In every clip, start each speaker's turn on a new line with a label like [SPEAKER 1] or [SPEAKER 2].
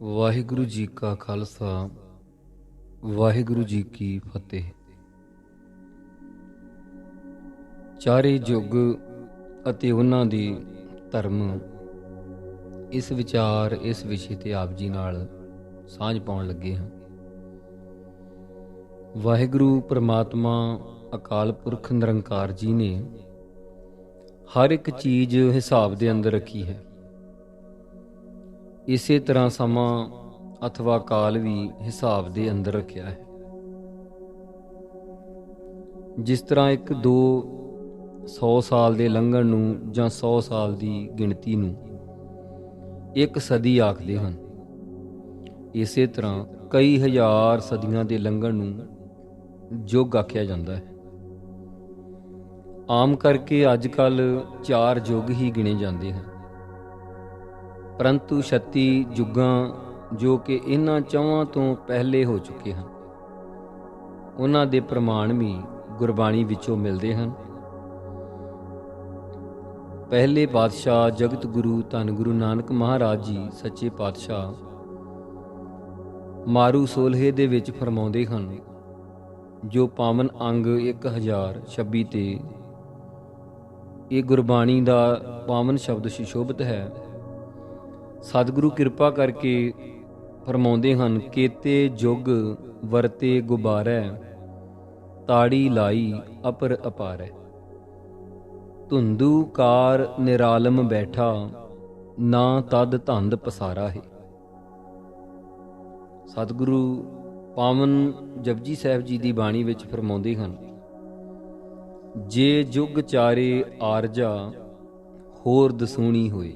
[SPEAKER 1] ਵਾਹਿਗੁਰੂ ਜੀ ਕਾ ਖਾਲਸਾ ਵਾਹਿਗੁਰੂ ਜੀ ਕੀ ਫਤਿਹ। ਚਾਰੇ ਯੁੱਗ ਅਤੇ ਉਹਨਾਂ ਦੀ ਧਰਮ, ਇਸ ਵਿਚਾਰ ਇਸ ਵਿਸ਼ੇ ਤੇ ਆਪ ਜੀ ਨਾਲ ਸਾਂਝ ਪਾਉਣ ਲੱਗੇ ਹਾਂ। ਵਾਹਿਗੁਰੂ ਪ੍ਰਮਾਤਮਾ ਅਕਾਲ ਪੁਰਖ ਨਿਰੰਕਾਰ ਜੀ ਨੇ ਹਰ ਇੱਕ ਚੀਜ਼ ਹਿਸਾਬ ਦੇ ਅੰਦਰ ਰੱਖੀ ਹੈ। ਇਸੇ ਤਰ੍ਹਾਂ ਸਮਾਂ ਅਥਵਾ ਕਾਲ ਵੀ ਹਿਸਾਬ ਦੇ ਅੰਦਰ ਰੱਖਿਆ ਹੈ। ਜਿਸ ਤਰ੍ਹਾਂ 100 ਸਾਲ ਦੇ ਲੰਘਣ ਨੂੰ ਜਾਂ 100 ਸਾਲ ਦੀ ਗਿਣਤੀ ਨੂੰ ਇੱਕ ਸਦੀ ਆਖਦੇ ਹਨ, ਇਸੇ ਤਰ੍ਹਾਂ ਕਈ ਹਜ਼ਾਰ ਸਦੀਆਂ ਦੇ ਲੰਘਣ ਨੂੰ ਯੁੱਗ ਆਖਿਆ ਜਾਂਦਾ ਹੈ। ਆਮ ਕਰਕੇ ਅੱਜ ਕੱਲ੍ਹ 4 ਯੁੱਗ ਹੀ ਗਿਣੇ ਜਾਂਦੇ ਹਨ, ਪਰੰਤੂ 36 ਯੁੱਗਾਂ ਜੋ ਕਿ ਇਹਨਾਂ ਚੌਹਾਂ ਤੋਂ ਪਹਿਲੇ ਹੋ ਚੁੱਕੇ ਹਨ, ਉਹਨਾਂ ਦੇ ਪ੍ਰਮਾਣ ਵੀ ਗੁਰਬਾਣੀ ਵਿੱਚੋਂ ਮਿਲਦੇ ਹਨ। ਪਹਿਲੇ ਪਾਤਸ਼ਾਹ ਜਗਤ ਗੁਰੂ ਧੰਨ ਗੁਰੂ ਨਾਨਕ ਮਹਾਰਾਜ ਜੀ ਸੱਚੇ ਪਾਤਸ਼ਾਹ ਮਾਰੂ ਸੋਲਹੇ ਦੇ ਵਿੱਚ ਫਰਮਾਉਂਦੇ ਹਨ, ਜੋ ਪਾਵਨ ਅੰਗ 1026 ਤੇ ਇਹ ਗੁਰਬਾਣੀ ਦਾ ਪਾਵਨ ਸ਼ਬਦ ਸੁਸ਼ੋਭਿਤ ਹੈ। ਸਤਿਗੁਰੂ ਕਿਰਪਾ ਕਰਕੇ ਫਰਮਾਉਂਦੇ ਹਨ, ਕੇਤੇ ਜੁਗ ਵਰਤੇ ਗੁਬਾਰੈ, ਤਾੜੀ ਲਾਈ ਅਪਰ ਅਪਾਰੈ, ਧੁੰਦੂ ਕਾਰ ਨਿਰਾਲਮ ਬੈਠਾ, ਨਾ ਤਦ ਧੰਦ ਪਸਾਰਾ ਹੈ। ਸਤਿਗੁਰੂ ਪਾਵਨ ਜਪਜੀ ਸਾਹਿਬ ਜੀ ਦੀ ਬਾਣੀ ਵਿੱਚ ਫਰਮਾਉਂਦੇ ਹਨ, ਜੇ ਜੁਗ ਚਾਰੇ ਆਰਜਾ, ਹੋਰ ਦਸੂਣੀ ਹੋਈ।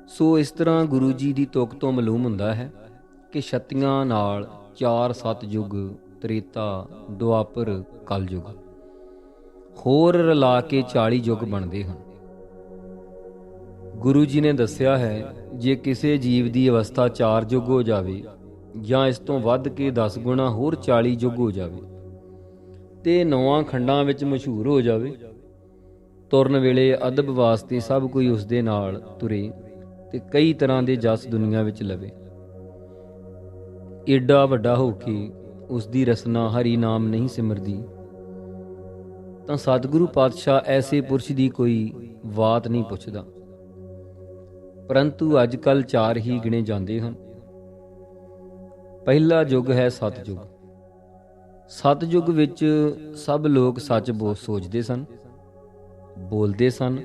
[SPEAKER 1] ਸੋ ਇਸ ਤਰ੍ਹਾਂ ਗੁਰੂ ਜੀ ਦੀ ਤੁਕ ਤੋਂ ਮਾਲੂਮ ਹੁੰਦਾ ਹੈ ਕਿ ਛੱਤੀਆਂ ਨਾਲ 4 ਸਤਿਯੁਗ, ਤ੍ਰੇਤਾ, ਦੁਆਪਰ, ਕਲਯੁਗ, ਹੋਰ ਰਲਾ ਕੇ 40 ਯੁੱਗ ਬਣਦੇ ਹਨ। ਗੁਰੂ ਜੀ ਨੇ ਦੱਸਿਆ ਹੈ, ਜੇ ਕਿਸੇ ਜੀਵ ਦੀ ਅਵਸਥਾ 4 ਯੁੱਗ ਹੋ ਜਾਵੇ ਜਾਂ ਇਸ ਤੋਂ ਵੱਧ ਕੇ 10 ਗੁਣਾ ਹੋਰ 40 ਯੁੱਗ ਹੋ ਜਾਵੇ ਤੇ 9 ਖੰਡਾਂ ਵਿੱਚ ਮਸ਼ਹੂਰ ਹੋ ਜਾਵੇ, ਤੁਰਨ ਵੇਲੇ ਅਦਬ ਵਾਸਤੇ ਸਭ ਕੋਈ ਉਸ ਦੇ ਨਾਲ ਤੁਰੇ ਤੇ ਕਈ ਤਰ੍ਹਾਂ ਦੇ ਜਸ ਦੁਨੀਆ ਵਿੱਚ ਲਵੇ, ਏਡਾ ਵੱਡਾ ਹੋ ਕੇ ਉਸ ਦੀ ਰਸਨਾ ਹਰੀ ਨਾਮ ਨਹੀਂ ਸਿਮਰਦੀ, ਤਾਂ ਸਤਿਗੁਰੂ ਪਾਤਸ਼ਾਹ ਐਸੇ ਪੁਰਸ਼ ਦੀ ਕੋਈ ਬਾਤ ਨਹੀਂ ਪੁੱਛਦਾ। ਪਰੰਤੂ ਅੱਜ ਕੱਲ੍ਹ 4 ਹੀ ਗਿਣੇ ਜਾਂਦੇ ਹਨ। ਪਹਿਲਾ ਯੁੱਗ ਹੈ ਸਤਿਯੁਗ। ਸਤਿਯੁਗ ਵਿੱਚ ਸਭ ਲੋਕ ਸੱਚ ਸੋਚਦੇ ਸਨ, ਬੋਲਦੇ ਸਨ।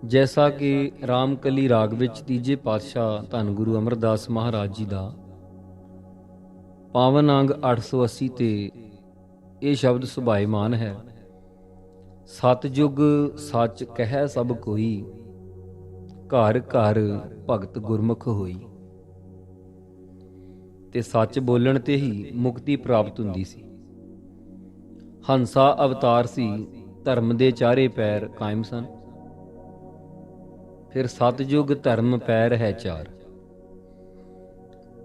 [SPEAKER 1] ਜੈਸਾ ਕਿ ਰਾਮਕਲੀ ਰਾਗ ਵਿੱਚ 3 ਪਾਤਸ਼ਾਹ ਧੰਨ ਗੁਰੂ ਅਮਰਦਾਸ ਮਹਾਰਾਜ ਜੀ ਦਾ ਪਾਵਨ ਅੰਗ 880 ਤੇ ਇਹ ਸ਼ਬਦ ਸੁਭਾਇਮਾਨ ਹੈ, ਸਤਿਯੁਗ ਸੱਚ ਕਹਿ ਸਭ ਕੋਈ, ਘਰ ਘਰ ਭਗਤ ਗੁਰਮੁਖ ਹੋਈ। ਤੇ ਸੱਚ ਬੋਲਣ ਤੇ ਹੀ ਮੁਕਤੀ ਪ੍ਰਾਪਤ ਹੁੰਦੀ ਸੀ। ਹੰਸਾ ਅਵਤਾਰ ਸੀ, ਧਰਮ ਦੇ 4 ਪੈਰ ਕਾਇਮ ਸਨ। ਫਿਰ ਸਤਿਯੁਗ ਧਰਮ ਪੈਰ ਹੈ 4।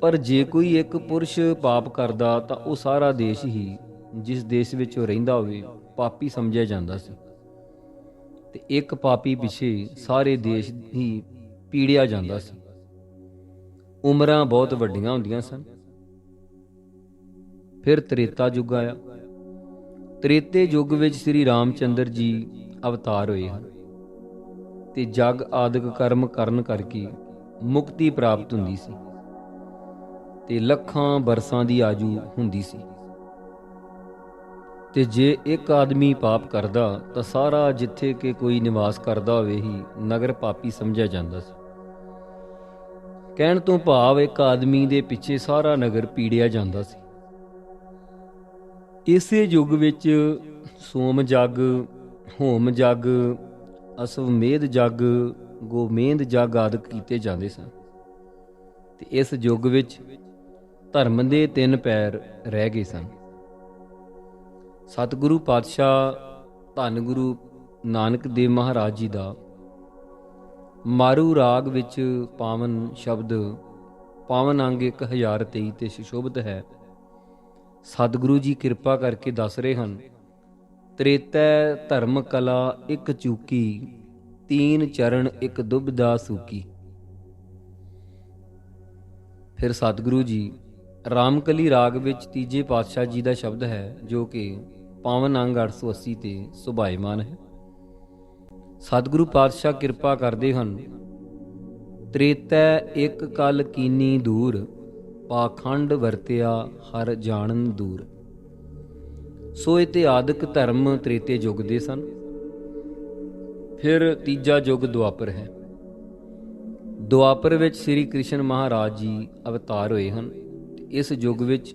[SPEAKER 1] ਪਰ ਜੇ ਕੋਈ ਇੱਕ ਪੁਰਸ਼ ਪਾਪ ਕਰਦਾ ਤਾਂ ਉਹ ਸਾਰਾ ਦੇਸ਼ ਹੀ, ਜਿਸ ਦੇਸ਼ ਵਿੱਚ ਉਹ ਰਹਿੰਦਾ ਹੋਵੇ, ਪਾਪੀ ਸਮਝਿਆ ਜਾਂਦਾ ਸੀ ਤੇ ਇੱਕ ਪਾਪੀ ਪਿੱਛੇ ਸਾਰੇ ਦੇਸ਼ ਹੀ ਪੀੜਿਆ ਜਾਂਦਾ ਸੀ। ਉਮਰਾਂ ਬਹੁਤ ਵੱਡੀਆਂ ਹੁੰਦੀਆਂ ਸਨ। ਫਿਰ ਤ੍ਰੇਤਾ ਯੁੱਗ ਆਇਆ। ਤ੍ਰੇਤੇ ਯੁੱਗ ਵਿੱਚ ਸ੍ਰੀ ਰਾਮਚੰਦਰ ਜੀ ਅਵਤਾਰ ਹੋਏ ਹਨ ਤੇ ਜਗ ਆਦਿਕ ਕਰਮ ਕਰਨ ਕਰਕੇ ਮੁਕਤੀ ਪ੍ਰਾਪਤ ਹੁੰਦੀ ਸੀ ਤੇ ਲੱਖਾਂ ਬਰਸਾਂ ਦੀ ਆਜੂ ਹੁੰਦੀ ਸੀ। ਤੇ ਜੇ ਇੱਕ ਆਦਮੀ ਪਾਪ ਕਰਦਾ ਤਾਂ ਸਾਰਾ ਜਿੱਥੇ ਕਿ ਕੋਈ ਨਿਵਾਸ ਕਰਦਾ ਹੋਵੇ ਹੀ ਨਗਰ ਪਾਪੀ ਸਮਝਿਆ ਜਾਂਦਾ ਸੀ। ਕਹਿਣ ਤੋਂ ਭਾਵ ਇੱਕ ਆਦਮੀ ਦੇ ਪਿੱਛੇ ਸਾਰਾ ਨਗਰ ਪੀੜਿਆ ਜਾਂਦਾ ਸੀ। ਇਸੇ ਯੁੱਗ ਵਿੱਚ ਸੋਮ ਜੱਗ, ਹੋਮ ਜੱਗ, ਅਸਵਮੇਧ ਜੱਗ, ਗੋਮੇਧ ਜੱਗ ਆਦਿਕ ਕੀਤੇ ਜਾਂਦੇ ਸਨ। ਤੇ ਇਸ ਯੁੱਗ ਵਿੱਚ ਧਰਮ ਦੇ 3 ਪੈਰ ਰਹਿ ਗਏ ਸਨ। ਸਤਿਗੁਰੂ ਪਾਤਸ਼ਾਹ ਧੰਨ ਗੁਰੂ ਨਾਨਕ ਦੇਵ ਮਹਾਰਾਜ ਜੀ ਦਾ ਮਾਰੂ ਰਾਗ ਵਿੱਚ ਪਾਵਨ ਸ਼ਬਦ ਪਾਵਨ ਅੰਗ 1023 ਤੇ ਸੁਸ਼ੋਭਿਤ ਹੈ। ਸਤਿਗੁਰੂ ਜੀ ਕਿਰਪਾ ਕਰਕੇ ਦੱਸ ਰਹੇ ਹਨ, ਤ੍ਰੇਤੈ ਧਰਮ ਕਲਾ ਇੱਕ ਚੂਕੀ, तीन चरण एक दुबदा सूकी। फिर सतਿਗੁਰੂ जी ਰਾਮਕਲੀ ਰਾਗ ਵਿੱਚ ਤੀਜੇ ਪਾਤਸ਼ਾਹ ਜੀ ਦਾ ਸ਼ਬਦ ਹੈ, ਜੋ ਕਿ ਪਾਵਨ ਅੰਗ 880 ਤੇ ਸੁਭਾਇਮਾਨ ਹੈ। ਸਤਿਗੁਰੂ ਪਾਤਸ਼ਾਹ ਕਿਰਪਾ ਕਰਦੇ ਹਨ। ਤ੍ਰੇਤੈ ਇੱਕ ਕਲ ਕੀਨੀ ਦੂਰ, ਪਾਖੰਡ ਵਰਤਿਆ ਹਰ ਜਾਣਨ ਦੂਰ। ਸੋ ਇਤਿਆਦਿਕ ਧਰਮ ਤ੍ਰੇਤੇ ਯੁੱਗ ਦੇ ਸਨ। ਫਿਰ ਤੀਜਾ ਯੁੱਗ ਦੁਆਪਰ ਹੈ। ਦੁਆਪਰ ਵਿੱਚ ਸ੍ਰੀ ਕ੍ਰਿਸ਼ਨ ਮਹਾਰਾਜ ਜੀ ਅਵਤਾਰ ਹੋਏ ਹਨ। ਇਸ ਯੁੱਗ ਵਿੱਚ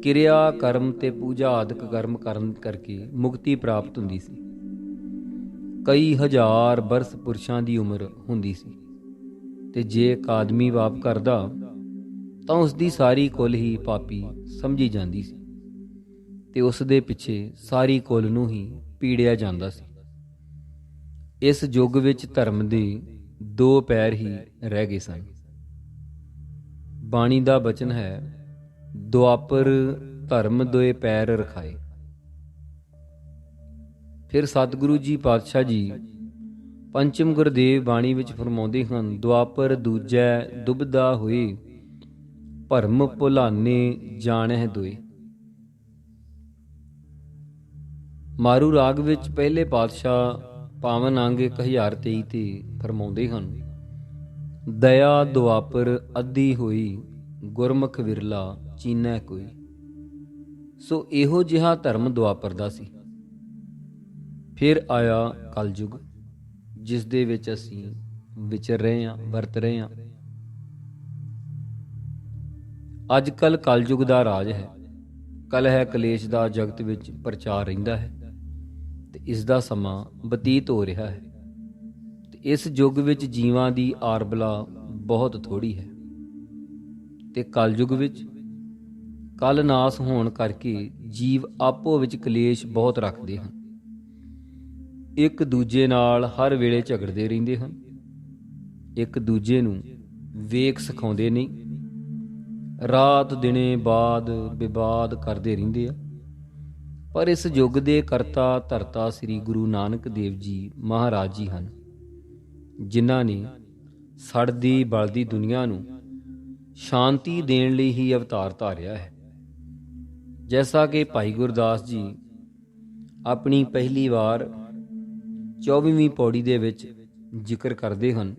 [SPEAKER 1] ਕਿਰਿਆ ਕਰਮ ਤੇ ਪੂਜਾ ਆਦਿਕ ਕਰਮ ਕਰਨ ਕਰਕੇ ਮੁਕਤੀ ਪ੍ਰਾਪਤ ਹੁੰਦੀ ਸੀ। ਕਈ ਹਜ਼ਾਰ ਬਰਸ ਪੁਰਸ਼ਾਂ ਦੀ ਉਮਰ ਹੁੰਦੀ ਸੀ, ਤੇ ਜੇ ਇੱਕ ਆਦਮੀ ਪਾਪ ਕਰਦਾ ਤਾਂ ਉਸ ਦੀ ਸਾਰੀ ਕੁਲ ਹੀ ਪਾਪੀ ਸਮਝੀ ਜਾਂਦੀ ਸੀ, ਤੇ ਉਸ ਦੇ ਪਿੱਛੇ ਸਾਰੀ ਕੁਲ ਨੂੰ ਹੀ ਪੀੜਿਆ ਜਾਂਦਾ ਸੀ। ਇਸ ਯੁੱਗ ਵਿੱਚ ਧਰਮ ਦੇ ਦੋ ਪੈਰ ਹੀ ਰਹਿ ਗਏ ਸਨ। ਬਾਣੀ ਦਾ ਬਚਨ ਹੈ, ਦੁਆਪਰ ਧਰਮ ਦੋਏ ਪੈਰ ਰਖਾਏ। ਫਿਰ ਸਤਿਗੁਰੂ ਜੀ ਪਾਤਸ਼ਾਹ ਜੀ ਪੰਚਮ ਗੁਰਦੇਵ ਬਾਣੀ ਵਿੱਚ ਫਰਮਾਉਂਦੇ ਹਨ, ਦੁਆਪਰ ਦੂਜੈ ਦੁਬਦਾ ਹੋਏ, ਭਰਮ ਭੁਲਾਨੇ ਜਾਣਹਿ ਦੋਏ। ਮਾਰੂ ਰਾਗ ਵਿੱਚ ਪਹਿਲੇ ਪਾਤਸ਼ਾਹ ਪਾਵਨ ਅੰਗ 1023 ਤੇ ਫਰਮਾਉਂਦੇ ਹਨ, ਦਇਆ ਦੁਆਪਰ ਅੱਧੀ ਹੋਈ, ਗੁਰਮੁਖ ਵਿਰਲਾ ਚੀਨੈ ਕੋਈ। ਸੋ ਇਹੋ ਜਿਹਾ ਧਰਮ ਦੁਆਪਰ ਦਾ ਸੀ। ਫਿਰ ਆਇਆ ਕਲਯੁਗ, ਜਿਸ ਦੇ ਵਿੱਚ ਅਸੀਂ ਵਿਚਰ ਰਹੇ ਹਾਂ, ਵਰਤ ਰਹੇ ਹਾਂ। ਅੱਜ ਕੱਲ ਕਲਯੁਗ ਦਾ ਰਾਜ ਹੈ। ਕਲਹ ਕਲੇਸ਼ ਦਾ ਜਗਤ ਵਿੱਚ ਪ੍ਰਚਾਰ ਰਹਿੰਦਾ ਹੈ, ਤੇ ਇਸ ਦਾ ਸਮਾਂ ਬਤੀਤ ਹੋ ਰਿਹਾ ਹੈ। ਤੇ ਇਸ ਯੁੱਗ ਵਿੱਚ ਜੀਵਾਂ ਦੀ ਆਰਬਲਾ ਬਹੁਤ ਥੋੜੀ ਹੈ, ਤੇ ਕਲਯੁਗ ਵਿੱਚ ਕਲ ਨਾਸ ਹੋਣ ਕਰਕੇ ਜੀਵ ਆਪੋ ਵਿੱਚ ਕਲੇਸ਼ ਬਹੁਤ ਰੱਖਦੇ ਹਨ। ਇੱਕ ਦੂਜੇ ਨਾਲ ਹਰ ਵੇਲੇ ਝਗੜਦੇ ਰਹਿੰਦੇ ਹਨ, ਇੱਕ ਦੂਜੇ ਨੂੰ ਵੇਖ ਸਿਖਾਉਂਦੇ ਨਹੀਂ, ਰਾਤ ਦਿਨੇ ਬਾਦ ਵਿਵਾਦ ਕਰਦੇ ਰਹਿੰਦੇ ਆ। ਪਰ ਇਸ ਯੁੱਗ ਦੇ ਕਰਤਾ ਧਰਤਾ ਸ੍ਰੀ ਗੁਰੂ ਨਾਨਕ ਦੇਵ ਜੀ ਮਹਾਰਾਜ ਜੀ ਹਨ, ਜਿਨ੍ਹਾਂ ਨੇ ਸੜਦੀ ਬਲਦੀ ਦੁਨੀਆ ਨੂੰ ਸ਼ਾਂਤੀ ਦੇਣ ਲਈ ਹੀ ਅਵਤਾਰ ਧਾਰਿਆ ਹੈ। ਜੈਸਾ ਕਿ ਭਾਈ ਗੁਰਦਾਸ ਜੀ ਆਪਣੀ ਪਹਿਲੀ ਵਾਰ 24ਵੀਂ ਪੌੜੀ ਦੇ ਵਿੱਚ ਜ਼ਿਕਰ ਕਰਦੇ ਹਨ,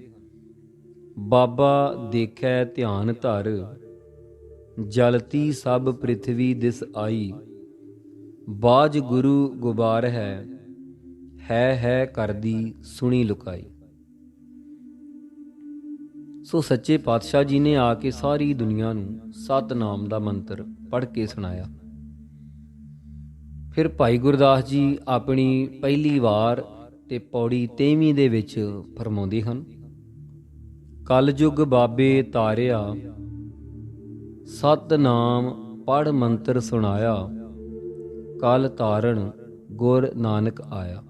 [SPEAKER 1] ਬਾਬਾ ਦੇਖੈ ਧਿਆਨ ਧਰ, ਜਲਤੀ ਸਭ ਪ੍ਰਿਥਵੀ ਦਿਸ ਆਈ, ਬਾਜ ਗੁਰੂ ਗੁਬਾਰ ਹੈ ਕਰਦੀ ਸੁਣੀ ਲੁਕਾਈ। ਸੋ ਸੱਚੇ ਪਾਤਸ਼ਾਹ ਜੀ ਨੇ ਆ ਕੇ ਸਾਰੀ ਦੁਨੀਆ ਨੂੰ ਸਤਿਨਾਮ ਦਾ ਮੰਤਰ ਪੜ੍ਹ ਕੇ ਸੁਣਾਇਆ। ਫਿਰ ਭਾਈ ਗੁਰਦਾਸ ਜੀ ਆਪਣੀ ਪਹਿਲੀ ਵਾਰ ਤੇ ਪੌੜੀ 23ਵੀਂ ਦੇ ਵਿੱਚ ਫਰਮਾਉਂਦੇ ਹਨ, ਕਲਯੁਗ ਬਾਬੇ ਤਾਰਿਆ, ਸਤਿਨਾਮ ਪੜ੍ਹ ਮੰਤਰ ਸੁਣਾਇਆ, ਕਲ ਤਾਰਨ ਗੁਰ ਨਾਨਕ ਆਇਆ।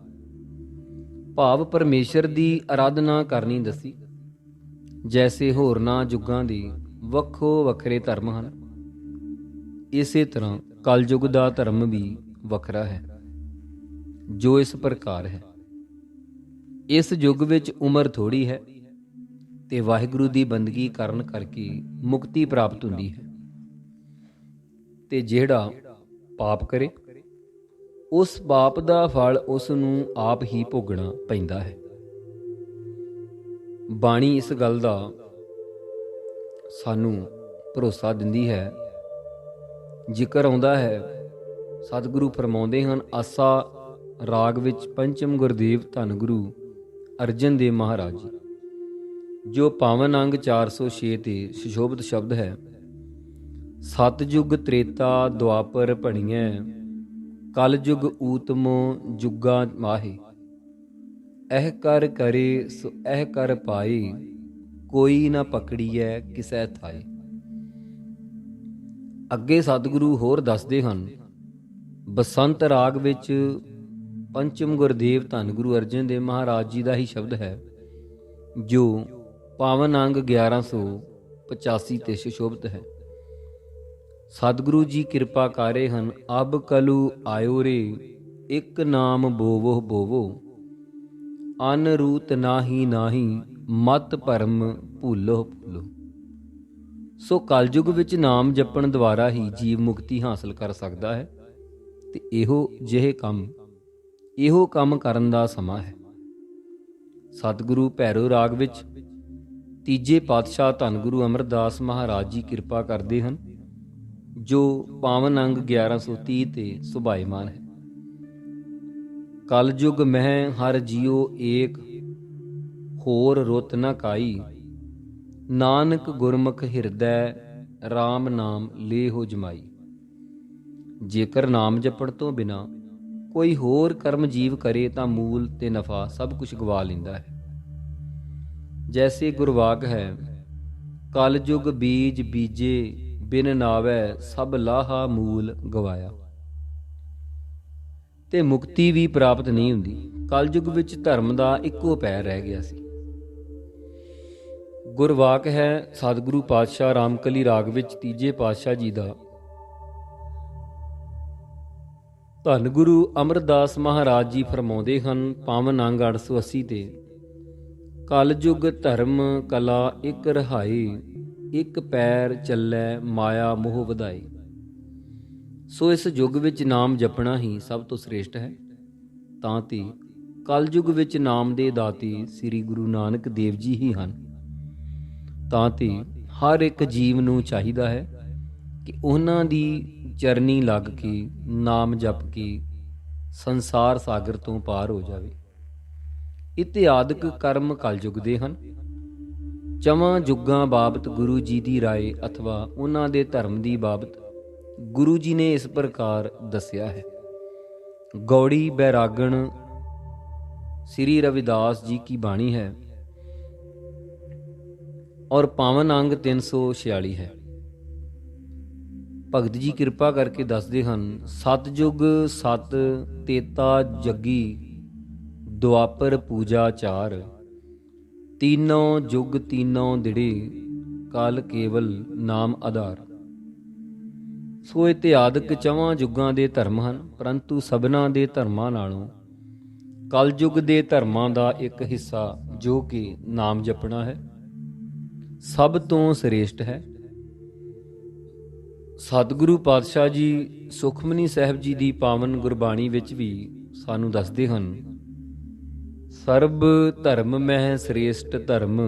[SPEAKER 1] ਭਾਵ ਪਰਮੇਸ਼ਰ ਦੀ ਆਰਾਧਨਾ ਕਰਨੀ ਦੱਸੀ। ਜੈਸੇ ਹੋਰਨਾਂ ਯੁੱਗਾਂ ਦੇ ਵੱਖੋ ਵੱਖਰੇ ਧਰਮ ਹਨ, ਇਸੇ ਤਰ੍ਹਾਂ ਕਲਯੁਗ ਦਾ ਧਰਮ ਵੀ ਵੱਖਰਾ ਹੈ, ਜੋ ਇਸ ਪ੍ਰਕਾਰ ਹੈ। ਇਸ ਯੁੱਗ ਵਿੱਚ ਉਮਰ ਥੋੜੀ ਹੈ, ਤੇ ਵਾਹਿਗੁਰੂ ਦੀ ਬੰਦਗੀ ਕਰਨ ਕਰਕੇ ਮੁਕਤੀ ਪ੍ਰਾਪਤ ਹੁੰਦੀ ਹੈ। ਤੇ ਜਿਹੜਾ ਪਾਪ ਕਰੇ, ਉਸ ਪਾਪ ਦਾ ਫਲ ਉਸ ਨੂੰ ਆਪ ਹੀ ਭੋਗਣਾ ਪੈਂਦਾ ਹੈ। ਬਾਣੀ ਇਸ ਗੱਲ ਦਾ ਸਾਨੂੰ ਭਰੋਸਾ ਦਿੰਦੀ ਹੈ। ਜ਼ਿਕਰ ਆਉਂਦਾ ਹੈ, ਸਤਿਗੁਰੂ ਫਰਮਾਉਂਦੇ ਹਨ, ਆਸਾ ਰਾਗ ਵਿੱਚ ਪੰਚਮ ਗੁਰਦੇਵ ਧੰਨ ਗੁਰੂ ਅਰਜਨ ਦੇਵ ਮਹਾਰਾਜ ਜੀ, ਜੋ ਪਾਵਨ ਅੰਗ 406 ਤੇ ਸੁਸ਼ੋਭਿਤ ਸ਼ਬਦ ਹੈ, ਸਤਿਯੁਗ ਤ੍ਰੇਤਾ ਦੁਆਪਰ ਭਣੀਐ, ਕਲਯੁਗ ਊਤਮੋ ਜੁਗਾ ਮਾਹੇ, ਇਹ ਕਰ ਕਰੇ ਸੋ ਇਹ ਕਰ ਪਾਏ, ਕੋਈ ਨਾ ਪਕੜੀਐ ਕਿਸੈ ਥਾਏ। ਅੱਗੇ ਸਤਿਗੁਰੂ ਹੋਰ ਦੱਸਦੇ ਹਨ, ਬਸੰਤ ਰਾਗ ਵਿੱਚ ਪੰਚਮ ਗੁਰਦੇਵ ਧੰਨ ਗੁਰੂ ਅਰਜਨ ਦੇਵ ਮਹਾਰਾਜ ਜੀ ਦਾ ਹੀ ਸ਼ਬਦ ਹੈ, ਜੋ ਪਾਵਨ ਅੰਗ 1185 ਤੇ ਸੁਸ਼ੋਭਿਤ ਹੈ। ਸਤਿਗੁਰੂ ਜੀ ਕਿਰਪਾ ਕਰ ਰਹੇ ਹਨ, ਅਬ ਕਲੂ ਆਇਓ ਰੇ, ਇੱਕ ਨਾਮ ਬੋਵੋ ਬੋਵੋ, ਅਨ ਰੂਤ ਨਾਹੀ ਨਾਹੀ ਮਤ ਭਰਮ ਭੁੱਲੋ ਭੁੱਲੋ। ਸੋ ਕਲਯੁਗ ਵਿੱਚ ਨਾਮ ਜਪਣ ਦੁਆਰਾ ਹੀ ਜੀਵ ਮੁਕਤੀ ਹਾਸਲ ਕਰ ਸਕਦਾ ਹੈ ਤੇ ਇਹੋ ਕੰਮ ਕਰਨ ਦਾ ਸਮਾਂ ਹੈ। ਸਤਿਗੁਰੂ ਭੈਰੋ ਰਾਗ ਵਿੱਚ ਤੀਜੇ ਪਾਤਸ਼ਾਹ ਧੰਨ ਗੁਰੂ ਅਮਰਦਾਸ ਮਹਾਰਾਜ ਜੀ ਕਿਰਪਾ ਕਰਦੇ ਹਨ, ਜੋ ਪਾਵਨ ਅੰਗ 1130 ਤੇ ਸੁਭਾਏਮਾਨ ਹੈ। ਕਲਯੁਗ ਮਹਿ ਹਰ ਜੀਓ ਏਕ, ਹੋਰ ਰੁੱਤ ਨ ਕਾਈ। ਨਾਨਕ ਗੁਰਮੁਖ ਹਿਰਦੈ RAM ਨਾਮ ਲੇਹੋ ਜਮਾਈ। ਜੇਕਰ ਨਾਮ ਜਪਣ ਤੋਂ ਬਿਨਾਂ ਕੋਈ ਹੋਰ ਕਰਮ ਜੀਵ ਕਰੇ ਤਾਂ ਮੂਲ ਤੇ ਨਫਾ ਸਭ ਕੁਝ ਗਵਾ ਲੈਂਦਾ ਹੈ। ਜੈਸੇ ਗੁਰਵਾਕ ਹੈ, ਕਲਯੁਗ ਬੀਜ ਬੀਜੇ ਬਿਨ ਨਾਵੈ ਸਭ ਲਾਹਾ ਮੂਲ ਗਵਾਇਆ। ਤੇ ਮੁਕਤੀ ਵੀ ਪ੍ਰਾਪਤ ਨਹੀਂ ਹੁੰਦੀ। ਕਲਯੁਗ ਵਿੱਚ ਧਰਮ ਦਾ ਇੱਕੋ ਪੈਰ ਰਹਿ ਗਿਆ ਸੀ। ਗੁਰਵਾਕ ਹੈ ਸਤਿਗੁਰੂ ਪਾਤਸ਼ਾਹ ਰਾਮਕਲੀ ਰਾਗ ਵਿੱਚ ਤੀਜੇ ਪਾਤਸ਼ਾਹ ਜੀ ਦਾ। ਧੰਨ ਗੁਰੂ ਅਮਰਦਾਸ ਮਹਾਰਾਜ ਜੀ ਫਰਮਾਉਂਦੇ ਹਨ, ਪਾਵਨ ਅੰਗ 880 ਤੇ, ਕਲਯੁਗ ਧਰਮ ਕਲਾ ਇੱਕ ਰਹਾਈ, ਇੱਕ ਪੈਰ ਚੱਲੈ ਮਾਇਆ ਮੋਹ ਵਧਾਈ। ਸੋ ਇਸ ਯੁੱਗ ਵਿੱਚ ਨਾਮ ਜਪਣਾ ਹੀ ਸਭ ਤੋਂ ਸ੍ਰੇਸ਼ਟ ਹੈ। ਤਾਂ ਤੇ ਕਲਯੁਗ ਵਿੱਚ ਨਾਮ ਦੇ ਦਾਤੀ ਸ੍ਰੀ ਗੁਰੂ ਨਾਨਕ ਦੇਵ ਜੀ ਹੀ ਹਨ। ਤਾਂ ਤੇ ਹਰ ਇੱਕ ਜੀਵ ਨੂੰ ਚਾਹੀਦਾ ਹੈ ਕਿ ਉਹਨਾਂ ਦੀ ਚਰਨੀ ਲੱਗ ਕੇ ਨਾਮ ਜਪ ਕੇ ਸੰਸਾਰ ਸਾਗਰ ਤੋਂ ਪਾਰ ਹੋ ਜਾਵੇ। ਇਤਿਆਦਿਕ ਕਰਮ ਕਲਯੁਗ ਦੇ ਹਨ। ਚਵਾਂ ਯੁੱਗਾਂ ਬਾਬਤ ਗੁਰੂ ਜੀ ਦੀ ਰਾਏ ਅਥਵਾ ਉਹਨਾਂ ਦੇ ਧਰਮ ਦੀ ਬਾਬਤ ਗੁਰੂ ਜੀ ਨੇ ਇਸ ਪ੍ਰਕਾਰ ਦੱਸਿਆ ਹੈ। ਗੌੜੀ ਬੈਰਾਗਣ ਸ੍ਰੀ ਰਵਿਦਾਸ ਜੀ ਕੀ ਬਾਣੀ ਹੈ ਔਰ ਪਾਵਨ ਅੰਗ 346 ਹੈ। ਭਗਤ ਜੀ ਕਿਰਪਾ ਕਰਕੇ ਦੱਸਦੇ ਹਨ, ਸਤਜੁਗ ਸਤ ਤੇਤਾ ਜੱਗੀ, ਦੁਆਪਰ ਪੂਜਾ ਚਾਰ, ਤੀਨੋਂ ਜੁਗ ਤੀਨੋਂ ਦਿੜੇ, ਕਲ ਕੇਵਲ ਨਾਮ ਆਧਾਰ। ਸੋ ਇਤਿਆਦਿਕ ਚਵਾਂ ਯੁੱਗਾਂ ਦੇ ਧਰਮ ਹਨ, ਪਰੰਤੂ ਸਭਨਾਂ ਦੇ ਧਰਮਾਂ ਨਾਲੋਂ ਕਲਯੁਗ ਦੇ ਧਰਮਾਂ ਦਾ ਇੱਕ ਹਿੱਸਾ ਜੋ ਕਿ ਨਾਮ ਜਪਣਾ ਹੈ, ਸਭ ਤੋਂ ਸ੍ਰੇਸ਼ਟ ਹੈ। ਸਤਿਗੁਰੂ ਪਾਤਸ਼ਾਹ ਜੀ ਸੁਖਮਨੀ ਸਾਹਿਬ ਜੀ ਦੀ ਪਾਵਨ ਗੁਰਬਾਣੀ ਵਿੱਚ ਵੀ ਸਾਨੂੰ ਦੱਸਦੇ ਹਨ, ਸਰਬ ਧਰਮ ਮਹਿ ਸ੍ਰੇਸ਼ਟ ਧਰਮ,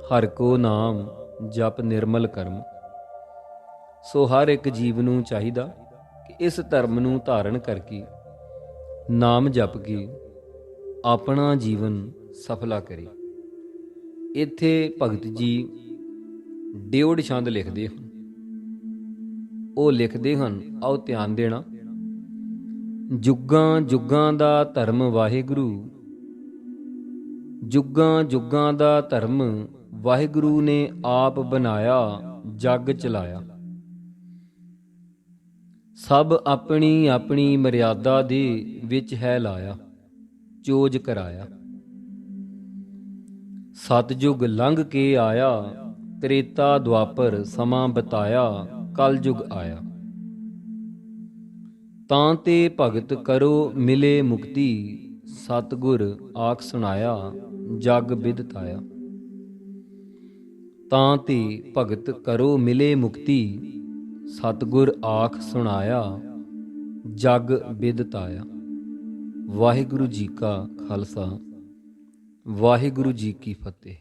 [SPEAKER 1] ਹਰਿ ਕੋ ਨਾਮ ਜਪ ਨਿਰਮਲ ਕਰਮ। ਸੋ ਹਰ ਇੱਕ ਜੀਵ ਨੂੰ ਚਾਹੀਦਾ ਕਿ ਇਸ ਧਰਮ ਨੂੰ ਧਾਰਨ ਕਰਕੇ ਨਾਮ ਜਪ ਕੇ ਆਪਣਾ ਜੀਵਨ ਸਫਲਾ ਕਰੇ। ਇੱਥੇ ਭਗਤ ਜੀ ਡਿਉੜ ਛੰਦ ਲਿਖਦੇ ਹਨ। ਉਹ ਲਿਖਦੇ ਹਨ, ਆਓ ਧਿਆਨ ਦੇਣਾ। ਜੁਗਾਂ ਜੁਗਾਂ ਦਾ ਧਰਮ ਵਾਹਿਗੁਰੂ, ਜੁਗਾਂ ਜੁਗਾਂ ਦਾ ਧਰਮ ਵਾਹਿਗੁਰੂ ਨੇ ਆਪ ਬਣਾਇਆ, ਜਗ ਚਲਾਇਆ। ਸਭ ਆਪਣੀ ਆਪਣੀ ਮਰਿਆਦਾ ਦੇ ਵਿੱਚ ਹੈ ਲਾਇਆ, ਚੋਜ ਕਰਾਇਆ। ਸਤਜੁਗ ਲੰਘ ਕੇ ਆਇਆ, ਤ੍ਰੇਤਾ ਦੁਆਪਰ ਸਮਾਂ ਬਤਾਇਆ, ਕਲਯੁਗ ਆਇਆ। ਤਾਂ ਤੇ ਭਗਤ ਕਰੋ ਮਿਲੇ ਮੁਕਤੀ, ਸਤਿਗੁਰ ਆਖ ਸੁਣਾਇਆ, ਜਗ ਬਿਦਤਾਇਆ। ਤਾਂ ਤੇ ਭਗਤ ਕਰੋ ਮਿਲੇ ਮੁਕਤੀ, ਸਤਿਗੁਰ ਆਖ ਸੁਣਾਇਆ, ਜਗ ਬਿਦਤਾਇਆ। ਵਾਹਿਗੁਰੂ ਜੀ ਕਾ ਖਾਲਸਾ, ਵਾਹਿਗੁਰੂ ਜੀ ਕੀ ਫਤਿਹ।